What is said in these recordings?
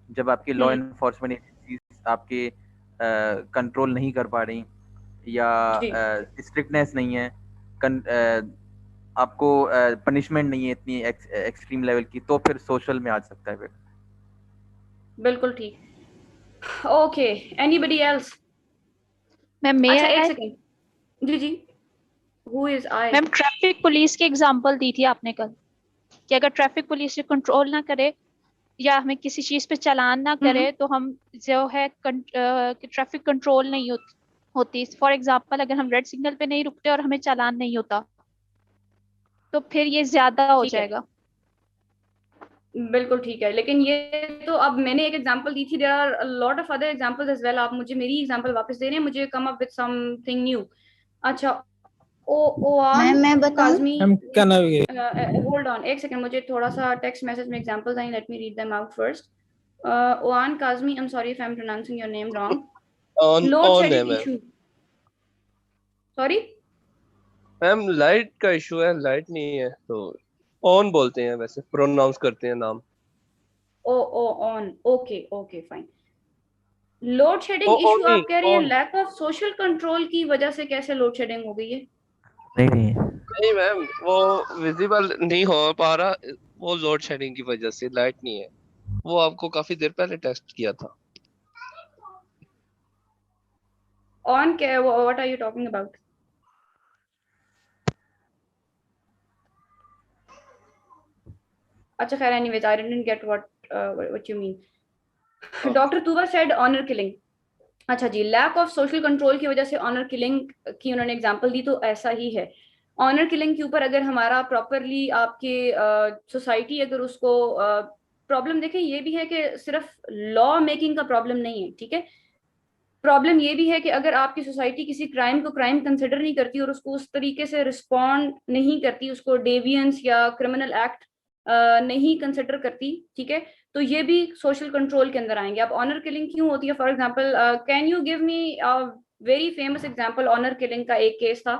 जब आपके law enforcement agencies आपके कंट्रोल नहीं कर पा रही या स्ट्रिक्टनेस नहीं है, आपको पनिशमेंट नहीं है इतनी एक्सट्रीम लेवल की, तो फिर सोशल में आ सकता है फिर। बिल्कुल ठीक। Okay, anybody else? मैम अच्छा एक सेकेंड, जी जी, who is I? Ma'am traffic police की एग्जांपल दी थी आपने कल कि अगर ट्रैफिक पुलिस कंट्रोल ना करे या हमें किसी चीज पे चालान ना करे तो हम जो है ट्रैफिक कंट्रोल नहीं होती। फॉर एग्जांपल अगर हम रेड सिग्नल पे नहीं रुकते और हमें चालान नहीं होता तो फिर ये ज्यादा हो ठीक है, जाएगा। बिल्कुल ठीक है, लेकिन ये तो अब मैंने एक एग्जांपल दी थी, there are lot of other examples as well. आप मुझे मेरी एग्जांपल वापस दे रहे हैं, मुझे come up with something new. अच्छा, ओ ओआन मैं बताऊं? काजमी, क्या नाम है? होल्ड ऑन एक सेकंड, मुझे थोड़ा सा टेक्स्ट मैसेज में एग्जांपल्स आई, let me read them out first. Awan Kazmi, I am sorry if I am pronouncing your name wrong. On load on है shedding ma'am. Issue, sorry ma'am light का issue है, light नहीं है तो ऑन बोलते हैं, वैसे प्रोनाउंस करते हैं नाम। Oh oh on, okay okay fine. Load oh shedding issue only आप कह रही हैं, on. Lack of social control की वजह से कैसे लोड शेडिंग हो गई है? नहीं नहीं, नहीं मैम, वो विजिबल नहीं हो पा रहा, वो लोड शेडिंग की वजह से, लाइट नहीं है। वो आपको काफी देर पहले टेस्ट किया था। ऑन क्या, what are you talking about? अच्छा खैर, anyways I didn't get what you mean. Doctor Tuba said honour killing. अच्छा जी, लैक ऑफ सोशल कंट्रोल की वजह से ऑनर किलिंग की उन्होंने एग्जांपल दी, तो ऐसा ही है। ऑनर किलिंग के ऊपर अगर हमारा प्रॉपरली आपके सोसाइटी अगर उसको प्रॉब्लम देखें, ये भी है कि सिर्फ लॉ मेकिंग का प्रॉब्लम नहीं है, ठीक है। प्रॉब्लम ये भी है कि अगर आपकी सोसाइटी किसी क्राइम को क्राइम कंसिडर नहीं करती और उसको उस तरीके से रिस्पॉन्ड नहीं करती, उसको डेवियंस या क्रिमिनल एक्ट नहीं कंसिडर करती, ठीक है, तो ये भी सोशल कंट्रोल के अंदर आएंगे। अब ऑनर किलिंग क्यों होती है? For example, can you give me very famous example? Honour killing का एक केस था,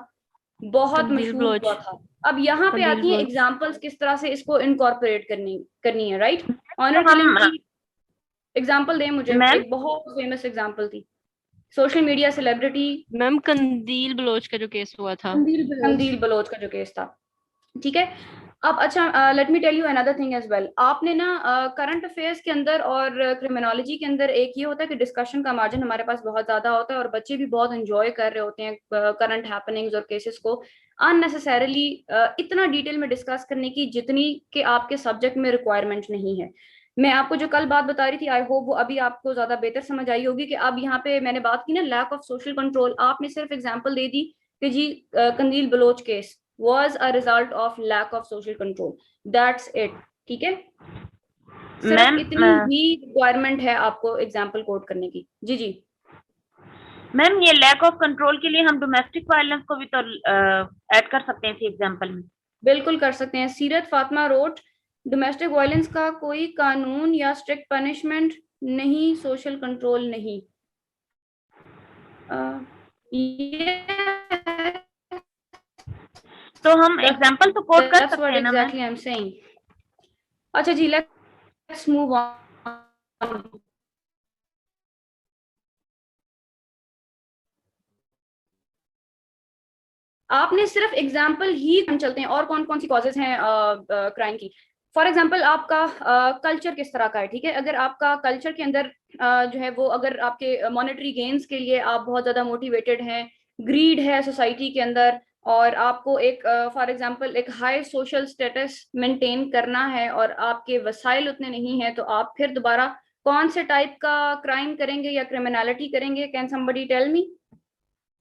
बहुत मशहूर हुआ था। अब यहाँ पे आती हैं एग्जांपल्स किस तरह से इसको इनकॉर्पोरेट करनी है, राइट? ऑनर किलिंग की एग्जांपल दें मुझे, एक बहुत फेमस एग्जांपल थी, सोशल मीडिया सेलिब्रिटी। मैम कंदील बलोच का जो केस हुआ था, कंदील बलोच का जो केस था, ठीक है। अब अच्छा, let me tell you another thing as well. आपने ना करंट अफेयर्स के अंदर और क्रिमिनोलॉजी के अंदर एक ये होता है कि डिस्कशन का मार्जिन हमारे पास बहुत ज्यादा होता है और बच्चे भी बहुत एंजॉय कर रहे होते हैं करंट हैपनिंग्स और केसेस को अननेसेसरली इतना डिटेल में डिस्कस करने की जितनी कि आपके सब्जेक्ट में रिक्वायरमेंट नहीं है। मैं आपको जो कल बात बता रही थी, आई होप वो अभी आपको ज्यादा बेहतर समझ आई होगी कि अब यहाँ पे मैंने बात की ना लैक ऑफ सोशल कंट्रोल, आपने सिर्फ एग्जाम्पल दे दी कि जी Qandeel Baloch case was a result of lack of social control, that's it, ठीक है। सिर्फ इतनी ही रिक्वायरमेंट है आपको एग्जाम्पल कोट करने की। जी जी मैम, ये लैक ऑफ कंट्रोल के लिए हम डोमेस्टिक वायलेंस को भी तो ऐड कर सकते हैं इसी एग्जांपल में। बिल्कुल कर सकते हैं। सीरत फातिमा रोट, डोमेस्टिक वायलेंस का कोई कानून या स्ट्रिक्ट पनिशमेंट नहीं, सोशल कंट्रोल नहीं। ये तो हम एग्जांपल तो कोट कर सकते हैं ना ma'am? Exactly I am saying. अच्छा जी, लेट्स मूव ऑन। आपने सिर्फ एग्जाम्पल ही, हम चलते हैं और कौन कौन सी कॉजेज हैं क्राइम की। फॉर एग्जाम्पल आपका कल्चर किस तरह का है, ठीक है। अगर आपका कल्चर के अंदर जो है वो, अगर आपके मॉनेटरी गेन्स के लिए आप बहुत ज्यादा मोटिवेटेड हैं, ग्रीड है सोसाइटी के अंदर, और आपको एक फॉर एग्जाम्पल एक हाई सोशल स्टेटस मेंटेन करना है और आपके वसाइल उतने नहीं हैं, तो आप फिर दोबारा कौन से टाइप का क्राइम करेंगे या क्रिमिनलिटी करेंगे? Can somebody tell me?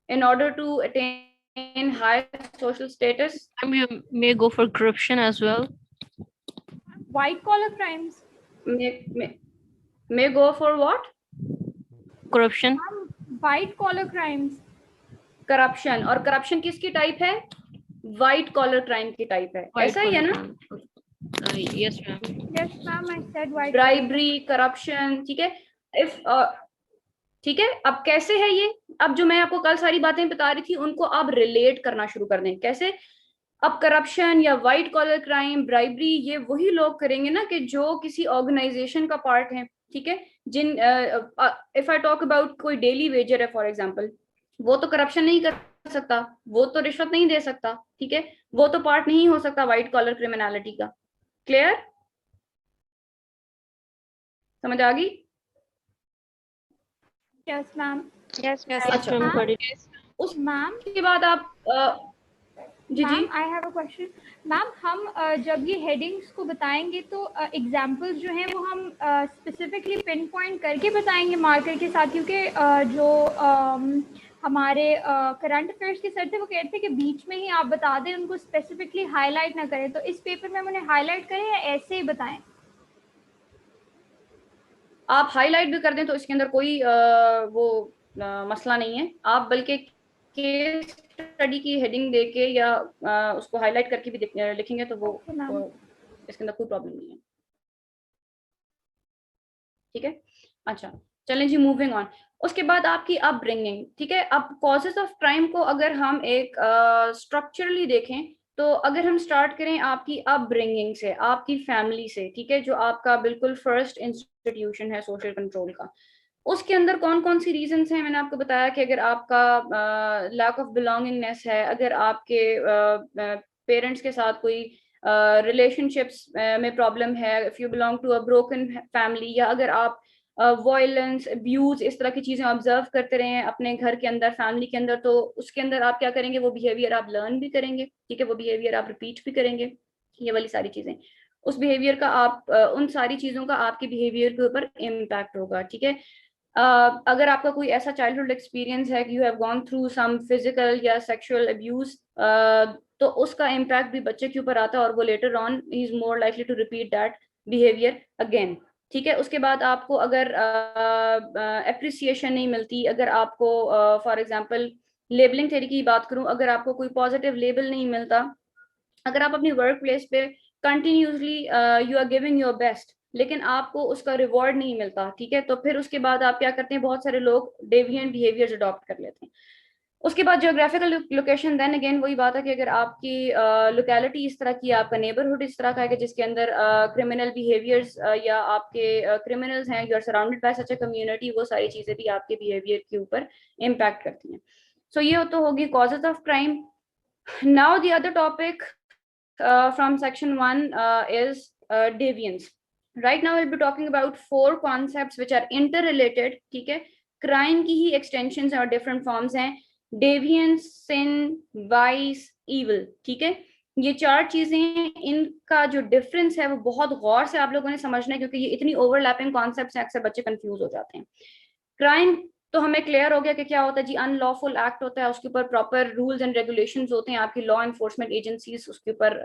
in order to attain high social status, you may go for corruption as well. White collar crimes may go for what? Corruption. White collar crimes. Corruption. और corruption किसकी type है? White collar crime की type है, ऐसा ही है ना? Yes ma'am. Yes ma'am, I said white. Bribery, corruption, ठीक है। इफ ठीक है, अब कैसे है ये? अब जो मैं आपको कल सारी बातें बता रही थी उनको आप रिलेट करना शुरू कर दें। कैसे? अब करप्शन या व्हाइट कॉलर क्राइम, ब्राइबरी, ये वही लोग करेंगे ना कि जो किसी ऑर्गेनाइजेशन का पार्ट है, ठीक है। जिन इफ आई टॉक अबाउट कोई डेली वेजर है फॉर एग्जांपल, वो तो करप्शन नहीं कर सकता, वो तो रिश्वत नहीं दे सकता, ठीक है, वो तो पार्ट नहीं हो सकता व्हाइट कॉलर क्रिमिनलिटी का। क्लियर, समझ आ गई? Yes ma'am. यस अच्छा, उस मैम उसके बाद आप जी जी, I have a question. Ma'am हम जब ये हेडिंग्स को बताएंगे तो एग्जांपल्स जो हैं वो हम स्पेसिफिकली पिन पॉइंट करके बताएंगे मार्कर के साथ, क्योंकि जो हमारे करंट अफेयर्स के सर थे वो कहते थे कि बीच में ही आप बता दें, उनको स्पेसिफिकली हाईलाइट ना करें। तो इस पेपर में हम उन्हें हाईलाइट करें या ऐसे ही बताएं? आप हाईलाइट भी कर दें तो इसके अंदर कोई मसला नहीं है। आप बल्कि केस स्टडी की हेडिंग देके या उसको हाईलाइट करके भी लिखेंगे तो वो इसके अंदर कोई प्रॉब्लम नहीं है, ठीक है। अच्छा, चलें जी, मूविंग ऑन। उसके बाद आपकी अपब्रिंगिंग, ठीक है। अब कॉजेज ऑफ क्राइम को अगर हम एक स्ट्रक्चरली देखें तो अगर हम स्टार्ट करें आपकी अपब्रिंगिंग से, आपकी फैमिली से, ठीक है, जो आपका बिल्कुल फर्स्ट इंस्टीट्यूशन है सोशल कंट्रोल का, उसके अंदर कौन कौन सी रीजंस हैं। मैंने आपको बताया कि अगर आपका लैक ऑफ बिलोंगिंगनेस है, अगर आपके पेरेंट्स के साथ कोई रिलेशनशिप्स में प्रॉब्लम है, if you belong to a broken family, या अगर आप वायलेंस, अब्यूज, इस तरह की चीजें ऑब्जर्व करते रहे हैं अपने घर के अंदर, फैमिली के अंदर, तो उसके अंदर आप क्या करेंगे, वो बिहेवियर आप लर्न भी करेंगे, ठीक है, वो बिहेवियर आप रिपीट भी करेंगे, ये वाली सारी चीजें, उस बिहेवियर का आप उन सारी चीजों का आपके बिहेवियर के ऊपर इम्पैक्ट होगा, ठीक है। अगर आपका कोई ऐसा चाइल्डहुड एक्सपीरियंस है कि you have gone through some physical या सेक्सुअल अब्यूज, तो उसका इम्पैक्ट भी बच्चे के ऊपर आता है और वो later on he is more likely to repeat that behaviour again, ठीक है। उसके बाद आपको अगर अप्रिसिएशन नहीं मिलती, अगर आपको फॉर एग्जांपल लेबलिंग थ्योरी की बात करूं, अगर आपको कोई पॉजिटिव लेबल नहीं मिलता, अगर आप अपनी वर्क प्लेस पे continuously you are giving your best लेकिन आपको उसका रिवॉर्ड नहीं मिलता, ठीक है, तो फिर उसके बाद आप क्या करते हैं, बहुत सारे लोग डेविएंट बिहेवियर्स अडॉप्ट कर लेते हैं। उसके बाद जियोग्राफिकल लोकेशन, देन अगेन वही बात है कि अगर आपकी लोकेलिटी इस तरह की, आपका नेबरहुड इस तरह का है कि जिसके अंदर क्रिमिनल बिहेवियर्स या आपके क्रिमिनल्स हैं, you are surrounded by such a community, वो सारी चीजें भी आपके बिहेवियर के ऊपर इम्पैक्ट करती हैं। सो ये तो होगी causes of crime. Now the other topic from section 1 is deviance. Right now we'll be talking about 4 concepts which are interrelated, ठीक है, crime की ही extensions और different forms हैं, deviance, sin, vice, evil, ठीक है। ये 4 चीजें, इनका जो डिफरेंस है वो बहुत गौर से आप लोगों ने समझना है, क्योंकि ये इतनी ओवरलैपिंग कॉन्सेप्ट्स हैं, अक्सर बच्चे कंफ्यूज हो जाते हैं। क्राइम तो हमें क्लियर हो गया कि क्या होता है जी, अनलॉफुल एक्ट होता है, उसके ऊपर प्रॉपर रूल्स एंड रेगुलेशंस होते हैं, आपकी लॉ एनफोर्समेंट एजेंसीज उसके ऊपर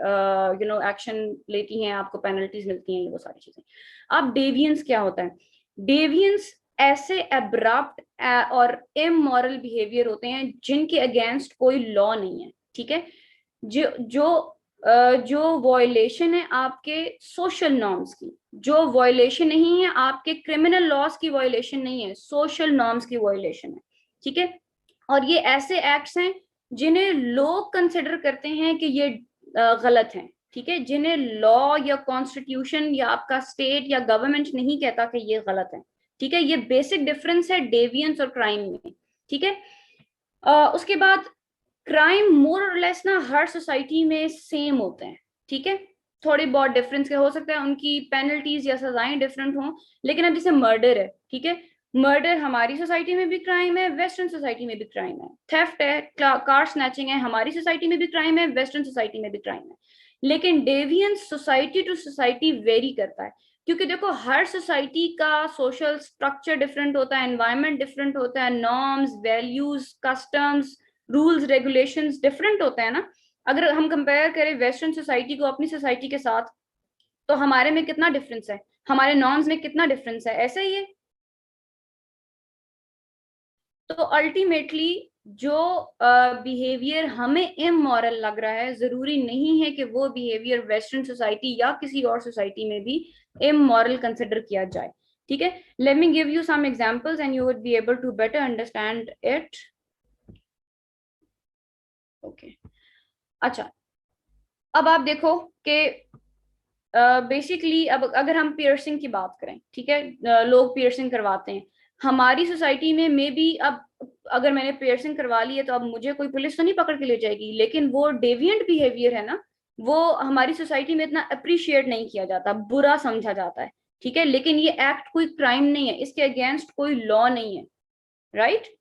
एक्शन लेती हैं, आपको पेनल्टीज मिलती हैं, ये वो सारी चीजें। अब डेवियंस क्या होता है? डेवियंस ऐसे एब्रप्ट और इमोरल बिहेवियर होते हैं जिनके अगेंस्ट कोई लॉ नहीं है, ठीक है, जो वॉयलेशन है आपके सोशल नॉर्म्स की, जो वॉयलेशन नहीं है आपके क्रिमिनल लॉज की वॉयलेशन नहीं है, सोशल नॉर्म्स की वॉयलेशन है, ठीक है। और ये ऐसे एक्ट्स हैं जिन्हें लोग कंसिडर करते हैं कि ये गलत हैं, ठीक है, जिन्हें लॉ या कॉन्स्टिट्यूशन या आपका स्टेट या गवर्नमेंट नहीं कहता कि ये गलत है, ठीक है। ये बेसिक डिफरेंस है डेवियंस और क्राइम में, ठीक है। उसके बाद क्राइम मोर और लेस ना हर सोसाइटी में सेम होते हैं, ठीक है, थोड़ी बहुत डिफरेंस हो सकता है, उनकी पेनल्टीज या सजाएं डिफरेंट हों, लेकिन अब जैसे मर्डर है, ठीक है, मर्डर हमारी सोसाइटी में भी क्राइम है, वेस्टर्न सोसाइटी में भी क्राइम है, थेफ्ट है, कार स्नैचिंग है, हमारी सोसाइटी में भी क्राइम है, वेस्टर्न सोसाइटी में भी क्राइम है। लेकिन deviance society to society vary करता है, क्योंकि देखो हर सोसाइटी का सोशल स्ट्रक्चर डिफरेंट होता है, एनवायरमेंट डिफरेंट होता है, norms, values, customs, rules, regulations different होते हैं ना। अगर हम कंपेयर करें वेस्टर्न सोसाइटी को अपनी सोसाइटी के साथ, तो हमारे में कितना डिफरेंस है, हमारे नॉर्म्स में कितना डिफरेंस है, ऐसा ही है। तो अल्टीमेटली जो बिहेवियर हमें इमोरल लग रहा है, जरूरी नहीं है कि वो बिहेवियर वेस्टर्न सोसाइटी या किसी और सोसाइटी में भी इमोरल कंसिडर किया जाए, ठीक है। Let me give you some examples and you would be able to better understand it. Okay, अच्छा, अब आप देखो कि बेसिकली अब अगर हम पियर्सिंग की बात करें, ठीक है, लोग पियर्सिंग करवाते हैं हमारी सोसाइटी में, मे बी अब अगर मैंने पियर्सिंग करवा ली है तो अब मुझे कोई पुलिस तो नहीं पकड़ के ले जाएगी, लेकिन वो डेविएंट बिहेवियर है ना, वो हमारी सोसाइटी में इतना अप्रिशिएट नहीं किया जाता, बुरा समझा जाता है, ठीक है, लेकिन ये एक्ट कोई क्राइम नहीं है, इसके अगेंस्ट कोई लॉ नहीं है, राइट।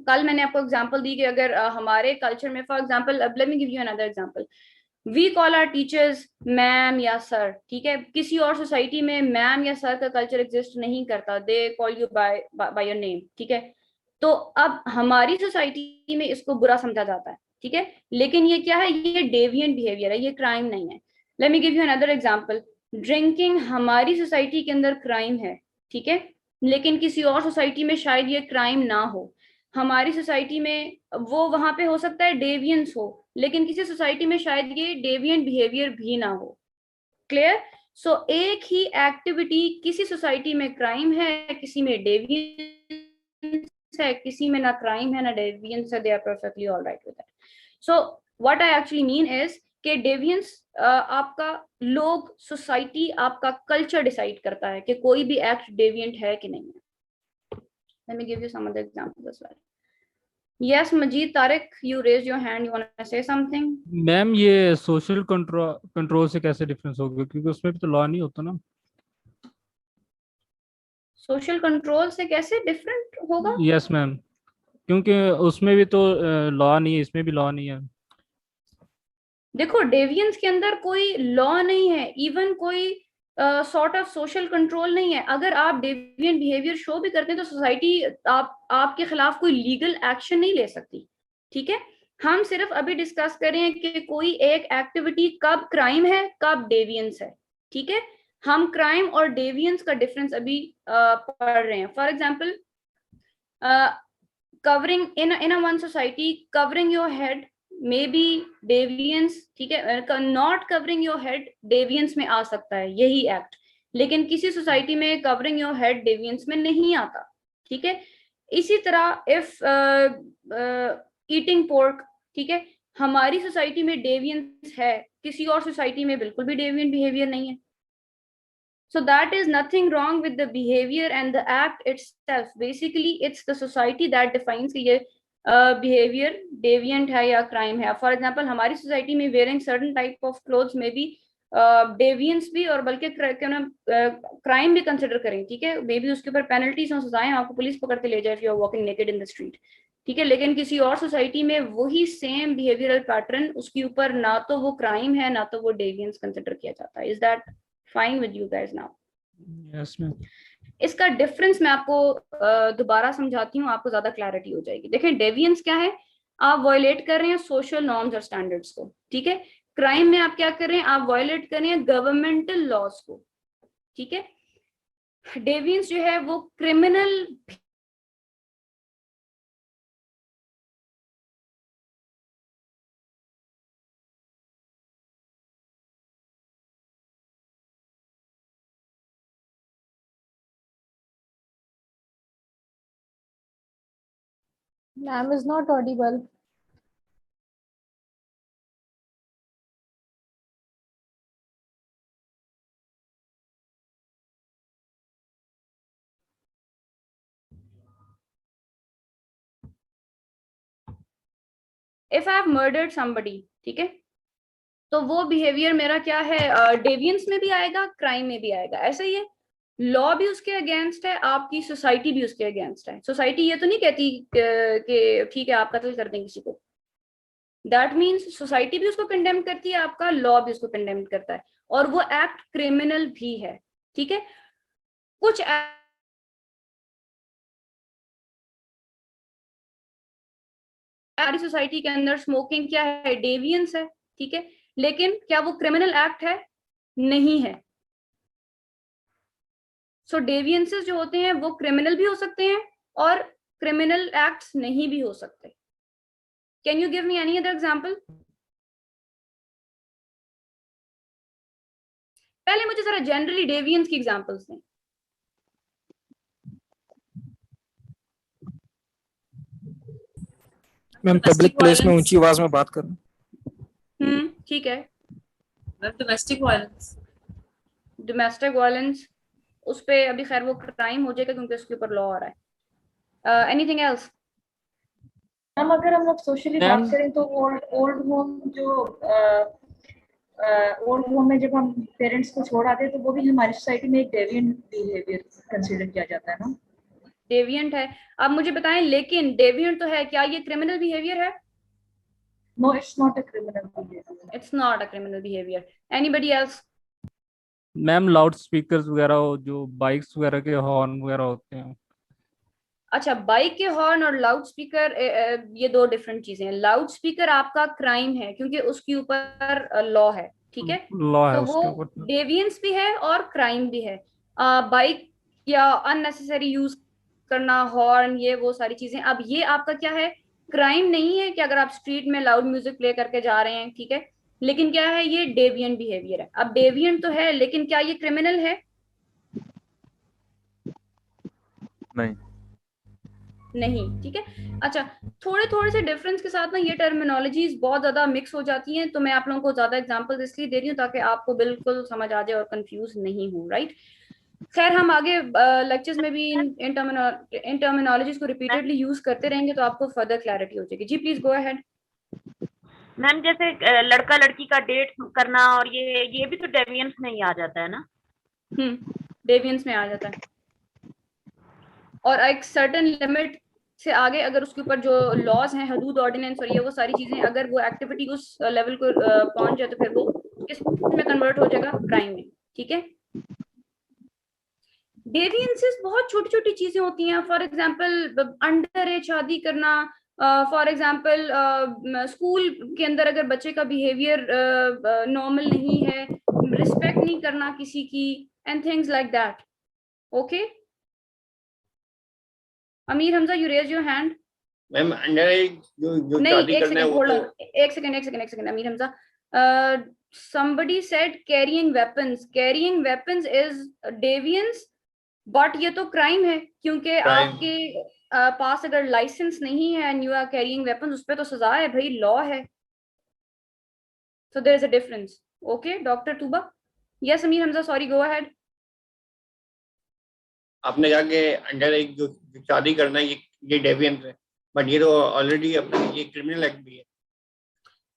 कल मैंने आपको एग्जांपल दी कि अगर हमारे कल्चर में, फॉर एग्जांपल, अब let me give you another example, we call our teachers ma'am या सर, ठीक है, किसी और सोसाइटी में मैम या सर का कल्चर एग्जिस्ट नहीं करता, they call you by your name, ठीक है। तो अब हमारी सोसाइटी में इसको बुरा समझा जाता है, ठीक है, लेकिन ये क्या है, ये डेविएंट बिहेवियर है, ये क्राइम नहीं है। Let me give you another example, drinking हमारी सोसाइटी के अंदर क्राइम है, ठीक है, लेकिन किसी और सोसाइटी में शायद ये क्राइम ना हो। हमारी सोसाइटी में वो वहां पे हो सकता है डेवियंस हो, लेकिन किसी सोसाइटी में शायद ये डेविएंट बिहेवियर भी ना हो। क्लियर? सो एक ही एक्टिविटी किसी सोसाइटी में क्राइम है, किसी में डेविएंस है, किसी में ना क्राइम है ना डेविएंस है, they are perfectly alright with that. So what I actually mean is कि डेविएंस आपका लोग, सोसाइटी, आपका कल्चर डिसाइड करता है कि कोई भी एक्ट डेविएंट है कि नहीं है। Let me give you some other examples as well. Yes, Majid, Tariq, you raised your hand. You want to say something? Ma'am ये सोशल कंट्रोल से कैसे डिफरेंस होगा, क्योंकि उसमें भी तो लॉ नहीं होता ना। सोशल कंट्रोल से कैसे डिफरेंट होगा? यस मैम, क्योंकि उसमें भी तो लॉ नहीं है, इसमें भी लॉ नहीं है। देखो, डेविएंस के अंदर कोई लॉ नहीं है, इवन कोई सॉर्ट ऑफ सोशल कंट्रोल नहीं है। अगर आप डेविएंट बिहेवियर शो भी करते हैं तो सोसाइटी आपके खिलाफ कोई लीगल एक्शन नहीं ले सकती, ठीक है। हम सिर्फ अभी डिस्कस कर रहे हैं कि कोई एक एक्टिविटी कब क्राइम है, कब डेविएंस है, ठीक है। हम क्राइम और डेविएंस का डिफरेंस अभी पढ़ रहे हैं। For example, covering in one society, covering your head may be deviance, ठीक है, not covering your head deviance में आ सकता है यही एक्ट, लेकिन किसी सोसाइटी में कवरिंग योर हेड डेविएंस में नहीं आता, ठीक है। इसी तरह इफ ईटिंग पोर्क, ठीक है, हमारी सोसाइटी में डेविएंस है, किसी और सोसाइटी में बिल्कुल भी डेविएंट बिहेवियर नहीं है। So that is nothing wrong with the behavior and the act itself. Basically, it's the society that defines कि ये behavior deviant है या crime है। For example, हमारी society में wearing certain type of clothes में भी deviance भी और बल्कि crime भी consider करें, ठीक है। मे बी उसके ऊपर penalties और सजाएं, आपको पुलिस पकड़ के ले जाए if you are walking naked in the street, ठीक है। लेकिन किसी और सोसाइटी में वही सेम बिहेवियरल पैटर्न, उसके ऊपर ना तो वो क्राइम है ना तो वो डेविएंस कंसिडर किया जाता है। Is that fine with you guys now? Yes ma'am. इसका डिफरेंस मैं आपको दोबारा समझाती हूँ, आपको ज्यादा क्लैरिटी हो जाएगी। देखें, डेविएंस क्या है, आप वायलेट कर रहे हैं सोशल नॉर्म्स और स्टैंडर्ड्स को, ठीक है। क्राइम में आप क्या कर रहे हैं, आप वायलेट कर रहे हैं गवर्नमेंटल लॉज को, ठीक है। डेविएंस जो है वो criminal Ma'am is not audible. If I have murdered somebody, ठीक है, तो वो बिहेवियर मेरा क्या है, डेविएंस में भी आएगा, क्राइम में भी आएगा। ऐसा ही है, लॉ भी उसके अगेंस्ट है, आपकी सोसाइटी भी उसके अगेंस्ट है। सोसाइटी ये तो नहीं कहती कि ठीक है आप कत्ल कर दें किसी को, दैट मीन्स सोसाइटी भी उसको कंडेम करती है, आपका लॉ भी उसको कंडेम करता है, और वो एक्ट क्रिमिनल भी है, ठीक है। कुछ हमारी सोसाइटी के अंदर स्मोकिंग क्या है, डेविएंस है, ठीक है, लेकिन क्या वो क्रिमिनल एक्ट है? नहीं है। सो डेविएंसेस जो होते हैं वो क्रिमिनल भी हो सकते हैं और क्रिमिनल एक्ट्स नहीं भी हो सकते। Can you give me any other example? पहले मुझे जरा जनरली डेविएंस की एग्जांपल्स दें। मैम पब्लिक प्लेस में ऊंची आवाज में बात करना। ठीक है। डोमेस्टिक वायलेंस, डोमेस्टिक वायलेंस उस पे अभी खैर वो क्राइम हो जाएगा क्योंकि उसके ऊपर लॉ आ रहा है। Anything else? मैम अगर हम लोग सोशली बात करें तो ओल्ड होम जो ओल्ड होम में जब हम पेरेंट्स को छोड़ आते हैं तो वो भी हमारी सोसाइटी में एक डेविएंट बिहेवियर कंसीडर किया जाता है ना? डेविएंट है। अब मुझे बताएं, लेकिन डेविएंट तो है, क्या ये क्रिमिनल बिहेवियर है? No, it's not a criminal behaviour. It's not a criminal behaviour. Anybody else? Ma'am loud speakers वगैरह जो बाइक्स वगैरह के हॉर्न वगैरह होते हैं। अच्छा, बाइक के हॉर्न और लाउड स्पीकर ये दो डिफरेंट चीजें हैं। लाउड स्पीकर आपका क्राइम है क्योंकि उसके ऊपर लॉ है, ठीक है? लॉ है तो उसके वो ऊपर। डेविएंस भी है और क्राइम भी है। बाइक या अननेसेसरी यूज करना, हॉर्न, ये वो सारी चीजें। अब ये आपका क्या है? क्राइम नहीं है कि अगर आप स्ट्रीट में लाउड म्यूजिक प्ले करके जा रहे हैं, ठीक है, लेकिन क्या है, ये डेविएंट बिहेवियर है। अब डेविएंट तो है, लेकिन क्या ये क्रिमिनल है? नहीं। नहीं, ठीक है। अच्छा, थोड़े थोड़े से डिफरेंस के साथ ना ये टर्मिनोलॉजीज बहुत ज्यादा मिक्स हो जाती हैं, तो मैं आप लोगों को ज्यादा एग्जांपल्स इसलिए दे रही हूँ ताकि आपको बिल्कुल समझ आ जाए और कंफ्यूज नहीं हो, राइट? खैर, हम आगे लेक्चर्स में भी इन टर्मिनोलॉजीज को रिपीटेडली यूज करते रहेंगे तो आपको फर्दर क्लैरिटी हो जाएगी। जी प्लीज गो अहेड। मैम जैसे लड़का लड़की का डेट करना और ये भी तो डेविएंस में ही आ जाता है ना? डेविएंस में आ जाता है, और एक सर्टेन लिमिट से आगे अगर उसके ऊपर जो लॉज हैं, हदूद ऑर्डिनेंस और ये वो सारी चीजें, अगर वो एक्टिविटी उस लेवल को पहुंच जाए तो फिर वो किस में कन्वर्ट हो जाएगा? क्राइम में, ठीक है? डेविएंसेस बहुत छोटी छोटी चीजें होती हैं। फॉर एग्जांपल अंडर एज शादी करना, फॉर एग्जांपल स्कूल के अंदर अगर बच्चे का बिहेवियर नॉर्मल नहीं है, रिस्पेक्ट नहीं करना किसी की, and things like that. Okay Amir Hamza, you raise your hand. Ma'am under age जो नहीं, शादी एक करना है सेकंड, वो होल्ड तो ऑन, एक second Amir Hamza. somebody said carrying weapons is deviance, but ये तो क्राइम है क्योंकि आपके पास अगर लाइसेंस नहीं है and you are carrying weapons, उस पे तो सजा है भाई, लॉ है। So there is a difference. Okay doctor Tooba? Yes Amir Hamza, sorry, go ahead. आपने कहा कि अंडर एज जो शादी करना है ये डेविएंस है, बट ये तो ऑलरेडी अपना ये क्रिमिनल एक्ट भी है।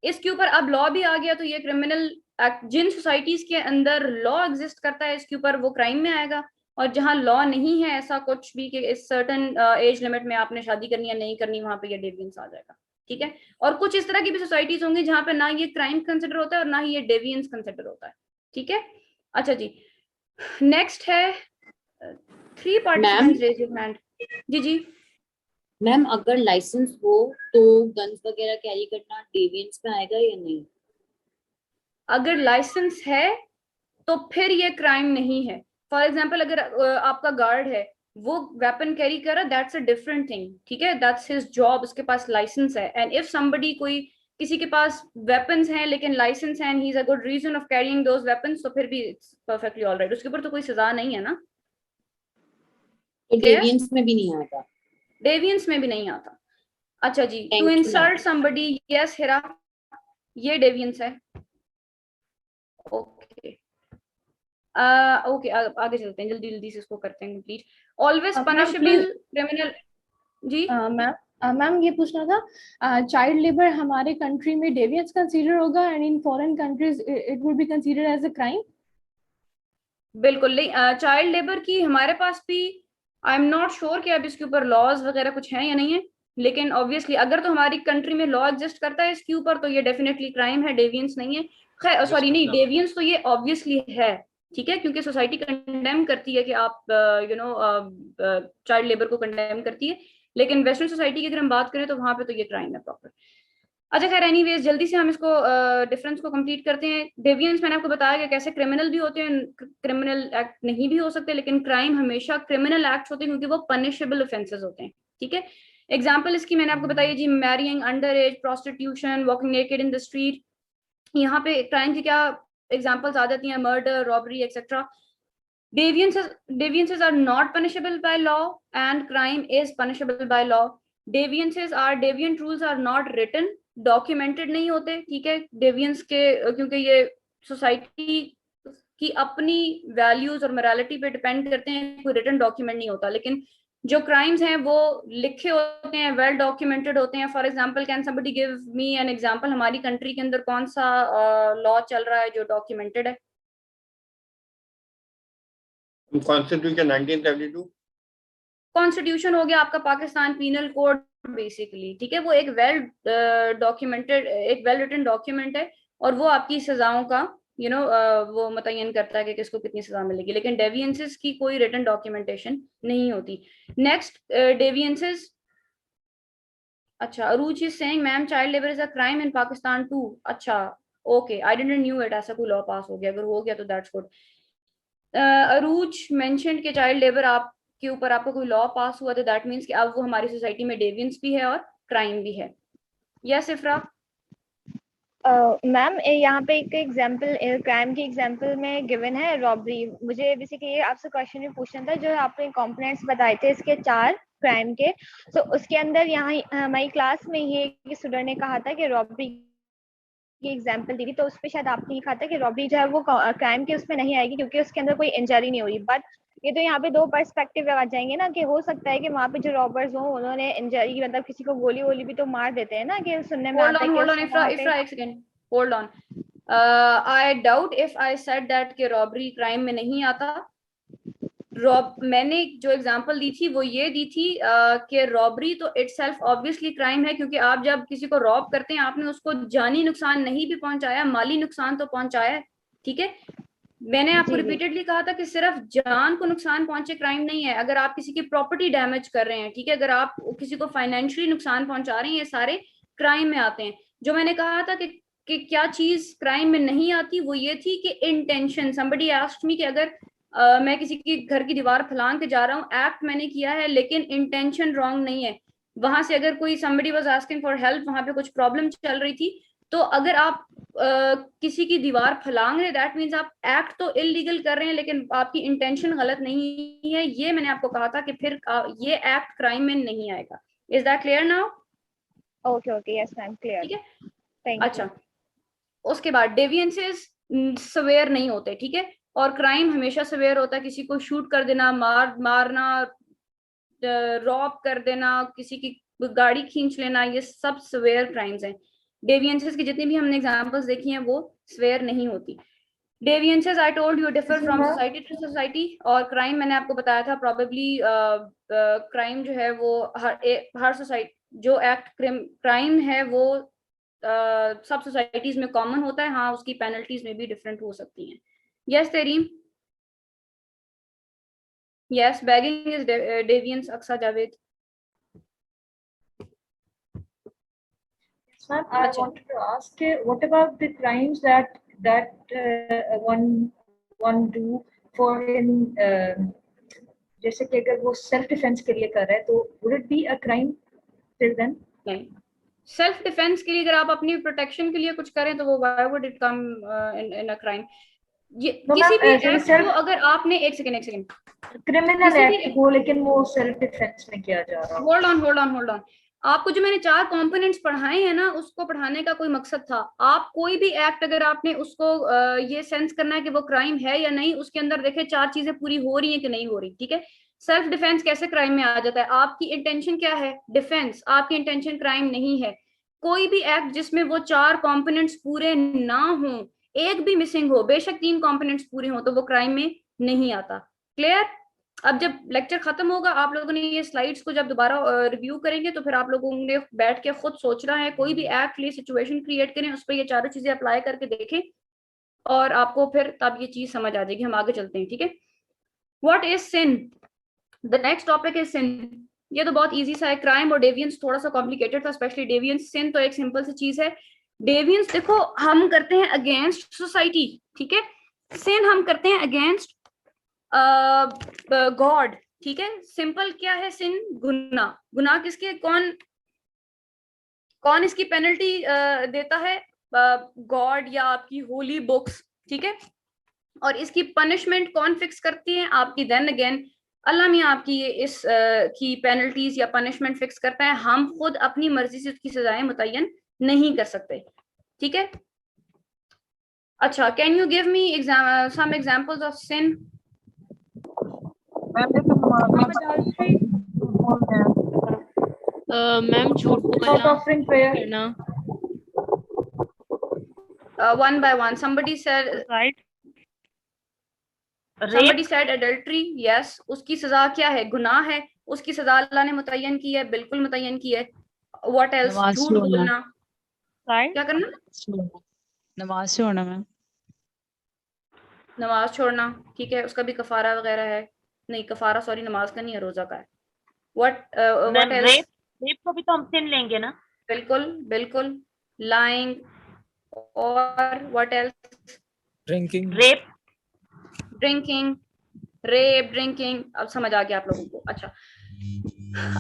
इसके ऊपर अब लॉ भी आ गया तो ये क्रिमिनल एक्ट, जिन सोसाइटीज के अंदर लॉ एग्जिस्ट करता है इसके ऊपर वो क्राइम में आएगा, और जहां लॉ नहीं है ऐसा कुछ भी कि इस सर्टेन एज लिमिट में आपने शादी करनी या नहीं करनी, वहां पे ये डेविएंस आ जाएगा, ठीक है? और कुछ इस तरह की भी सोसाइटीज होंगी जहां पे ना ये क्राइम कंसिडर होता है और ना ही ये डेविएंस कंसिडर होता है, ठीक है? अच्छा जी, नेक्स्ट है 3 पार्टिसिपेंट्स रेज योर हैंड। जी जी मैम अगर लाइसेंस हो तो गन्स वगैरह कैरी करना डेविएंस में आएगा या नहीं? अगर लाइसेंस है तो फिर ये क्राइम नहीं है। फॉर एग्जाम्पल अगर आपका गार्ड है, वो वेपन कैरी कर रहा, दैट्स अ डिफरेंट थिंग, ठीक है? दैट्स हिज जॉब, उसके पास लाइसेंस है। एंड इफ समबडी, कोई किसी के पास वेपन्स हैं लेकिन लाइसेंस है and he is a good reason of carrying those weapons, तो फिर भी इट्स परफेक्टली ऑलराइट, उसके ऊपर तो कोई सजा नहीं है ना। तो डेविएंस में भी नहीं आता? डेविएंस में भी नहीं आता। अच्छा जी, टू इंसल्ट समबडी, यस हिरा, ये डेविएंस है। ओके ओके, आगे चलते हैं, जल्दी जल्दी से इसको करते हैं कंप्लीट। Always punishable criminal. जी मैम ये पूछना था, चाइल्ड लेबर हमारे कंट्री में डेविएंस कंसीडर होगा and in foreign countries it would be considered as a crime? बिल्कुल नहीं, चाइल्ड लेबर की हमारे पास भी आई एम नॉट श्योर कि अब इसके ऊपर लॉज वगैरह कुछ हैं या नहीं है, लेकिन ऑब्वियसली अगर तो हमारी कंट्री में लॉ एग्जिस्ट करता है इसके ऊपर तो ये डेफिनेटली क्राइम है, डेविएंस नहीं है। खैर सॉरी नहीं, डेविएंस तो ये ऑब्वियसली है, ठीक है, क्योंकि सोसाइटी कंडेम करती है कि आप चाइल्ड लेबर को कंडेम करती है, लेकिन वेस्टर्न सोसाइटी की अगर हम बात करें तो वहां पे तो ये क्राइम है प्रॉपर। अच्छा खैर एनीवेज, जल्दी से हम इसको डिफरेंस को कंप्लीट करते हैं। डेविएंस मैंने आपको बताया कि कैसे क्रिमिनल भी होते हैं, क्रिमिनल एक्ट नहीं भी हो सकते, लेकिन क्राइम हमेशा क्रिमिनल एक्ट होते हैं क्योंकि वो पनिशेबल ऑफेंसेस होते हैं, ठीक है? एग्जाम्पल इसकी मैंने आपको बताई जी, marrying under age, prostitution, walking naked in the street. यहाँ पे क्राइम की क्या एग्जाम्पल्स आ जाती हैं? Murder, robbery etcetera. Deviances are not punishable by law and crime is punishable by law. Deviant rules are not written documented नहीं होते, ठीक है, डेविएंस के, क्योंकि ये सोसाइटी की अपनी वैल्यूज और मोरालिटी पे डिपेंड करते हैं, कोई रिटन डॉक्यूमेंट नहीं होता। लेकिन जो क्राइम्स हैं वो लिखे होते हैं, वेल डॉक्यूमेंटेड होते हैं। For example, can somebody give me an example, हमारी कंट्री के अंदर कौन सा लॉ चल रहा है जो डॉक्यूमेंटेड है? कॉन्स्टिट्यूशन 1972। कॉन्स्टिट्यूशन हो गया आपका पाकिस्तान पीनल कोड बेसिकली, ठीक है, वो एक वेल डॉक्यूमेंटेड, एक वेल रिटन डॉक्यूमेंट है और वो आपकी सजाओं का वो मुतय्यन करता है कि किसको कितनी सजा मिलेगी। लेकिन डेविएंसेस की कोई रिटन डॉक्यूमेंटेशन नहीं होती। नेक्स्ट, डेविएंसेस, अच्छा, Arooj is saying ma'am child labour is a crime in Pakistan too. अच्छा, okay, I didn't knew it, ऐसा कोई लॉ पास हो गया, अगर हो गया तो दैट्स गुड। अरूज मेंशन्ड कि चाइल्ड लेबर आप के ऊपर आपका कोई लॉ पास हुआ तो दैट मींस कि अब वो हमारी सोसाइटी में डेविएंस भी है और क्राइम भी है। यस इफ्रा? मैम यहाँ पे एक एग्जांपल क्राइम की एग्जांपल में गिवन है रॉबरी। मुझे बेसिकली आपसे क्वेश्चन भी पूछना था, जो आपने कंपोनेंट्स बताए थे इसके 4 क्राइम के, तो उसके अंदर यहाँ हमारी क्लास में ही एक स्टूडेंट ने कहा था कि रॉबरी की एग्जांपल दी थी, तो उस पर शायद आपने कहा था कि रॉबरी जो है वो क्राइम के उसमें नहीं आएगी क्योंकि उसके अंदर कोई इंजरी नहीं हुई। बट ये तो यहाँ पे 2 पर्सपेक्टिव आ जाएंगे ना, कि हो सकता है कि वहाँ पे जो रॉबर्स हों उन्होंने इंजरी, मतलब किसी को गोली वोली भी तो मार देते हैं ना, कि सुनने में आता है कि hold on, Ifra, एक second, hold on. I doubt if I said that कि रॉबरी क्राइम में नहीं आता। मैंने जो एग्जांपल दी थी वो ये दी थी कि रॉबरी तो इटसेल्फ ऑब्वियसली क्राइम है, क्योंकि आप जब किसी को रॉब करते हैं आपने उसको जानी नुकसान नहीं भी पहुंचाया, माली नुकसान तो पहुंचाया है, ठीक है। मैंने आपको रिपीटेडली कहा था कि सिर्फ जान को नुकसान पहुंचे क्राइम नहीं है, अगर आप किसी की प्रॉपर्टी डैमेज कर रहे हैं, ठीक है, अगर आप किसी को फाइनेंशियली नुकसान पहुंचा रहे हैं, ये सारे क्राइम में आते हैं। जो मैंने कहा था कि क्या चीज क्राइम में नहीं आती, वो ये थी कि इंटेंशन। समबडी आस्क्ड मी कि अगर मैं किसी की घर की दीवार फलांग के जा रहा हूँ, एक्ट मैंने किया है लेकिन इंटेंशन रॉन्ग नहीं है, वहां से अगर कोई somebody was asking for help, वहां पे कुछ प्रॉब्लम चल रही थी, तो अगर आप किसी की दीवार फलांग रहे, दैट मीन्स आप एक्ट तो इलीगल कर रहे हैं लेकिन आपकी इंटेंशन गलत नहीं है। ये मैंने आपको कहा था कि फिर ये एक्ट क्राइम में नहीं आएगा। Is that clear now? Okay okay, yes ma'am, clear, ठीक है। Thank you. अच्छा, उसके बाद डेविएंसेस सवेयर नहीं होते, ठीक है, और क्राइम हमेशा सवेयर होता है। किसी को शूट कर देना, मारना, रॉब कर देना, किसी की गाड़ी खींच लेना, ये सब सवेयर क्राइम्स हैं। डेविएंसेस की जितनी भी हमने एग्जांपल्स देखी हैं वो सवेयर नहीं होती। Deviances I told you differ from society to society, और क्राइम मैंने आपको बताया था प्रॉबेबली क्राइम जो है वो हर सोसाइटी, जो एक्ट क्राइम है वो सब सोसाइटीज में कॉमन होता है। हाँ, उसकी पेनल्टीज में भी डिफरेंट हो सकती हैं। Yes Tareem? Yes, begging is deviance. Aqsa Javed? Ma'am, I wanted to ask, what about the crimes that one do for in जैसे कि अगर वो सेल्फ डिफेंस के लिए कर रहा है, तो would it be a crime till then? नहीं, सेल्फ डिफेंस के लिए अगर आप अपनी प्रोटेक्शन के लिए कुछ करें तो वो why would it come in a crime? ये किसी भी एक्ट को अगर आपने एक सेकंड क्रिमिनल एक्ट हो लेकिन वो सेल्फ डिफेंस में किया जा रहा है। होल्ड ऑन, आपको जो मैंने 4 कंपोनेंट्स पढ़ाए हैं ना, उसको पढ़ाने का कोई मकसद था। आप कोई भी एक्ट अगर आपने उसको ये सेंस करना है कि वो क्राइम है या नहीं, उसके अंदर देखे 4 चीजें पूरी हो रही हैं कि नहीं हो रही, ठीक है। सेल्फ डिफेंस कैसे क्राइम में आ जाता है? आपकी इंटेंशन क्या है? डिफेंस। आपकी इंटेंशन क्राइम नहीं है। कोई भी एक्ट जिसमें वो 4 कंपोनेंट्स पूरे ना हो, एक भी मिसिंग हो, बेशक 3 कंपोनेंट्स पूरे हो, तो वो क्राइम में नहीं आता। क्लियर? अब जब लेक्चर खत्म होगा, आप लोगों ने ये स्लाइड्स को जब दोबारा रिव्यू करेंगे तो फिर आप लोगों ने बैठ के खुद सोचना है, कोई भी एक्ट लिए सिचुएशन क्रिएट करें, उस पर ये 4 चीजें अप्लाई करके देखें और आपको फिर तब ये चीज समझ आ जाएगी। हम आगे चलते हैं, ठीक है। What is sin? The next topic is sin. ये तो बहुत इजी सा है। क्राइम और डेविएंस थोड़ा सा कॉम्प्लिकेटेड था, स्पेशली डेविएंस। सिन तो एक सिंपल सी चीज है। डेविएंस देखो हम करते हैं अगेंस्ट सोसाइटी, ठीक है। सिन हम करते हैं अगेंस्ट गॉड, ठीक है। सिंपल क्या है सिन? गुनाह किसके, कौन इसकी पेनल्टी देता है? गॉड या आपकी होली बुक्स, ठीक है। और इसकी पनिशमेंट कौन फिक्स करती है? आपकी देन अगेन अल्लाह मियां आपकी इस की पेनल्टीज या पनिशमेंट फिक्स करता है। हम खुद अपनी मर्जी से उसकी सजाएं मुतय्यन नहीं कर सकते, ठीक है। अच्छा, can you give me some examples of sin? Ma'am झूठ बोलना, one by one, somebody said adultery, yes, उसकी सजा क्या है? गुनाह है, उसकी सजा अल्लाह ने मुतय्यन की है, बिल्कुल मुतय्यन की है। What else? झूठ बोलना, क्या करना? नमाज छोड़ना मैम। नमाज छोड़ना, ठीक है, उसका भी कफारा वगैरह है? नहीं, कफारा सॉरी नमाज का नहीं है, रोजा का है। What else? रेप को भी तो हम सिन लेंगे ना? बिल्कुल बिल्कुल। lying, और what else? Drinking, rape, drinking, अब समझ आ गया आप लोगों को। अच्छा,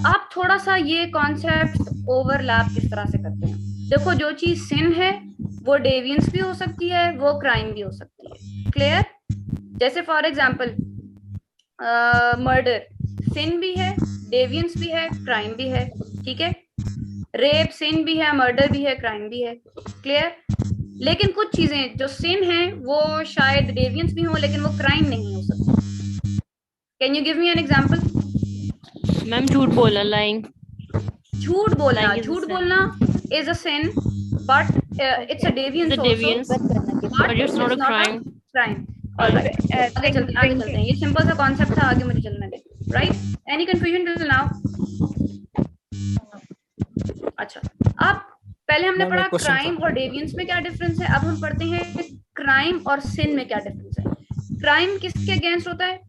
आप थोड़ा सा ये कॉन्सेप्ट ओवरलैप किस तरह से करते हैं? देखो, जो चीज सिन है वो डेवियंस भी हो सकती है, वो क्राइम भी हो सकती है। क्लियर? जैसे फॉर एग्जांपल मर्डर सिन भी है, डेवियंस भी है, क्राइम भी है, ठीक है। रेप सिन भी है, मर्डर भी है, क्राइम भी है। क्लियर? लेकिन कुछ चीजें जो सिन है वो शायद डेवियंस भी हो लेकिन वो क्राइम नहीं हो सकती। Can you give me an example? Ma'am झूठ बोलना, लाइंग। झूठ बोलना is a sin, but it's a deviance also, but it's not a crime. Alright, आगे चलते हैं। ये सिंपल सा कॉन्सेप्ट था, आगे मुझे चलने दे। Right? Any confusion till now? अच्छा, अब पहले हमने पढ़ा क्राइम और डेवियंस में क्या डिफरेंस है, अब हम पढ़ते हैं क्राइम और सिन में क्या डिफरेंस है। क्राइम किसके अगेंस्ट होता है?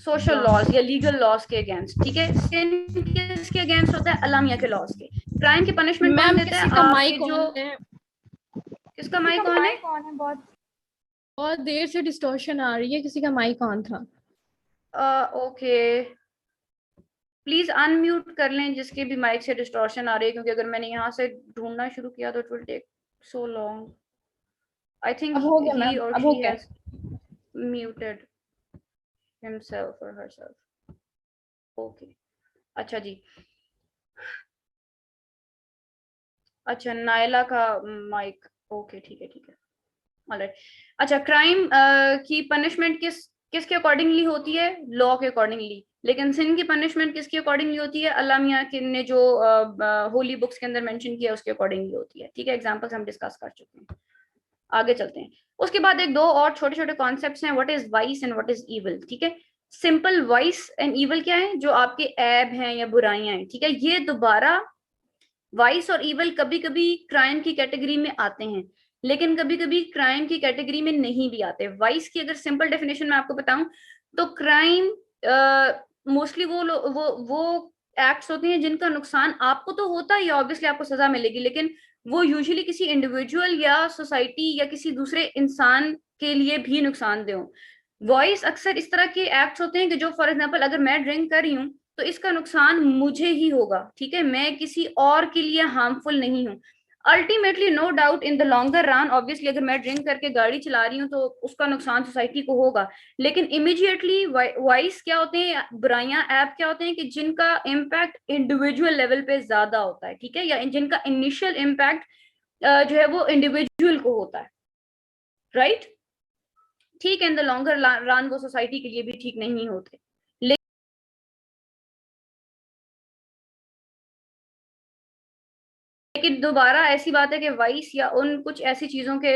सोशल लॉज या लीगल लॉज के अगेंस्ट, ठीक है। सिन किसके अगेंस्ट होता है? अलामिया के लॉज के। क्राइम की पनिशमेंट कौन देता है? किसका माइक ऑन है? बहुत देर से डिस्टॉर्शन आ रही है, किसी का माइक ऑन था। ओके, प्लीज अनम्यूट कर लें जिसके भी माइक से डिस्टॉर्शन आ रही है, क्योंकि अगर मैंने यहाँ से ढूंढना शुरू किया तो it will take so long. I think he और she has muted himself or herself. Okay. अच्छा जी, अच्छा नायला का माइक, ओके ठीक है। ऑलराइट, अच्छा क्राइम की पनिशमेंट किसके अकॉर्डिंगली होती है? लॉ के अकॉर्डिंगली। लेकिन सिन की पनिशमेंट किसके अकॉर्डिंगली होती है? अल्लाह मियां ने जो होली बुक्स के अंदर मेंशन किया उसके अकॉर्डिंगली होती है, ठीक है। एग्जांपल्स हम डिस्कस कर चुके हैं, आगे चलते हैं। उसके बाद एक दो और छोटे छोटे कॉन्सेप्ट्स हैं, what is vice and what is evil, ठीक है। सिंपल वाइस एंड इविल क्या है? जो आपके ऐब हैं या बुराइयां हैं, ठीक है। ये दोबारा वाइस और इविल कभी कभी क्राइम की कैटेगरी में आते हैं, लेकिन कभी कभी क्राइम की कैटेगरी में नहीं भी आते। वाइस की अगर सिंपल डेफिनेशन मैं आपको बताऊं तो क्राइम मोस्टली वो एक्ट्स होते हैं जिनका नुकसान आपको तो होता ही, ऑब्वियसली आपको सजा मिलेगी, लेकिन वो यूजुअली किसी इंडिविजुअल या सोसाइटी या किसी दूसरे इंसान के लिए भी नुकसानदेह हो। वॉइस अक्सर इस तरह के एक्ट्स होते हैं कि जो फॉर एग्जांपल अगर मैं ड्रिंक कर रही हूँ तो इसका नुकसान मुझे ही होगा, ठीक है, मैं किसी और के लिए हार्मफुल नहीं हूँ। Ultimately no doubt in the longer run obviously अगर मैं ड्रिंक करके गाड़ी चला रही हूँ तो उसका नुकसान सोसाइटी को होगा, लेकिन इमीडिएटली वाइस क्या होते हैं, बुराइयां ऐप क्या होते हैं कि जिनका इम्पैक्ट इंडिविजुअल लेवल पे ज्यादा होता है, ठीक है, या जिनका इनिशियल इम्पैक्ट जो है वो इंडिविजुअल को होता है, राइट। ठीक है, इन द लॉन्गर रन वो सोसाइटी के लिए भी ठीक नहीं होते। लेकिन दोबारा ऐसी बात है कि वाइस या उन कुछ ऐसी चीजों के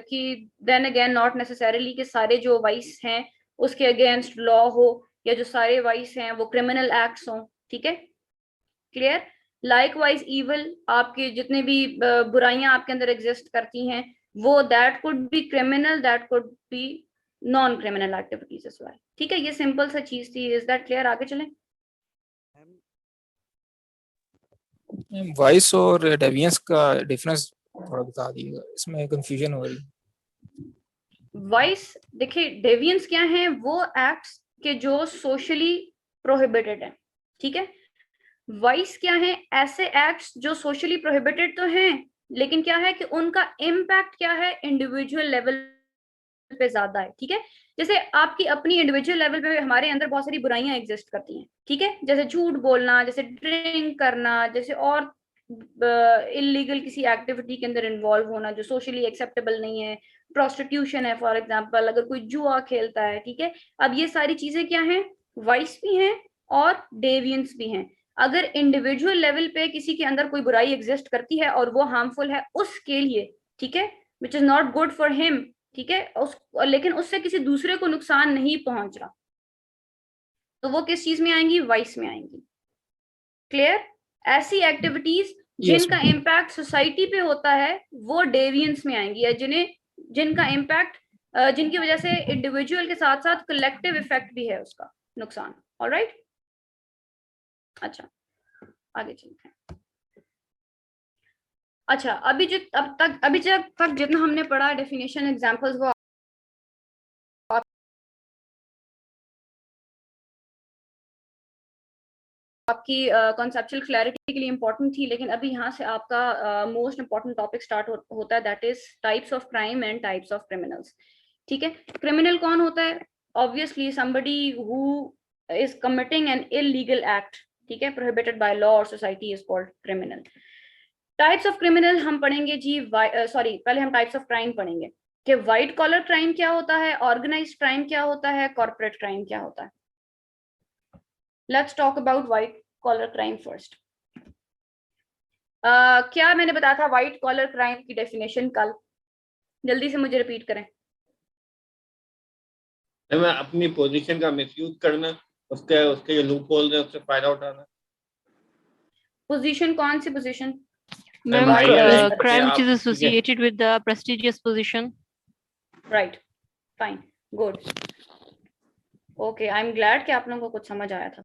कि देन अगेन नॉट नेसेसरीली कि सारे जो वाइस हैं उसके अगेंस्ट लॉ हो, या जो सारे वाइस हैं वो क्रिमिनल एक्ट्स हों, ठीक है, क्लियर। लाइकवाइज इविल, आपके जितने भी बुराइयां आपके अंदर एग्जिस्ट करती हैं वो that could be criminal, that could be non criminal activities as well, ठीक है। ये सिंपल सा चीज थी, इज दैट क्लियर? आगे चलें। वाइस और डेवियंस का डिफरेंस थोड़ा बता दीजिएगा, इसमें कंफ्यूजन हो रही है। वाइस देखिए, डेवियंस क्या है? वो एक्ट्स के जो सोशली प्रोहिबिटेड है, ठीक है। वाइस क्या है? ऐसे एक्ट्स जो सोशली प्रोहिबिटेड तो हैं लेकिन क्या है कि उनका इम्पैक्ट क्या है, इंडिविजुअल लेवल पे ज्यादा है, ठीक है। जैसे आपकी अपनी इंडिविजुअल लेवल पे हमारे अंदर बहुत सारी बुराइयां एग्जिस्ट करती हैं, ठीक है, जैसे झूठ बोलना, जैसे ड्रिंक करना, जैसे और इलीगल किसी एक्टिविटी के अंदर इन्वॉल्व होना जो सोशली एक्सेप्टेबल नहीं है, प्रोस्टिट्यूशन है फॉर एग्जांपल, अगर कोई जुआ खेलता है, ठीक है। अब ये सारी चीजें क्या हैं, वाइस भी हैं और डेवियंस भी हैं। अगर इंडिविजुअल लेवल पे किसी के अंदर कोई बुराई एग्जिस्ट करती है और वो हार्मफुल है उसके लिए, ठीक है, which is not good for him, ठीक है, लेकिन उससे किसी दूसरे को नुकसान नहीं पहुंच रहा, तो वो किस चीज में आएंगी, वाइस में आएंगी। क्लियर? ऐसी एक्टिविटीज जिनका इम्पैक्ट सोसाइटी पे होता है वो डेवियंस में आएंगी, या जिनका इम्पैक्ट जिनकी वजह से इंडिविजुअल के साथ साथ कलेक्टिव इफेक्ट भी है उसका नुकसान। ऑलराइट, अच्छा आगे चलते हैं। अच्छा, अभी तक जितना हमने पढ़ा डेफिनेशन एग्जांपल्स वो आपकी कॉन्सेप्चुअल क्लैरिटी के लिए इंपॉर्टेंट थी, लेकिन अभी यहाँ से आपका मोस्ट इंपॉर्टेंट टॉपिक स्टार्ट होता है, that is types of crime and types of criminals. ठीक है, क्रिमिनल कौन होता है? Obviously somebody who is committing an illegal act, ठीक है, प्रोहिबिटेड बाय लॉ और society is called criminal. Types of criminal हम पढ़ेंगे जी, पहले हम टाइप्स ऑफ क्राइम पढ़ेंगे कि व्हाइट कॉलर क्राइम क्या होता है, ऑर्गेनाइज्ड क्राइम क्या होता है, कॉर्पोरेट क्राइम क्या होता है। Let's talk about white collar crime first. क्या मैंने बताया था white collar crime की डेफिनेशन कल? जल्दी से मुझे रिपीट करें। मैं अपनी पोजीशन का मिसयूज करना, उसके जो लूप होल है उससे फायदा उठाना। पोजीशन कौन सी position? Ma'am, crime which is associated with the prestigious position. Right, fine, good. Okay, I'm glad कि आप लोगों को कुछ समझ आया था।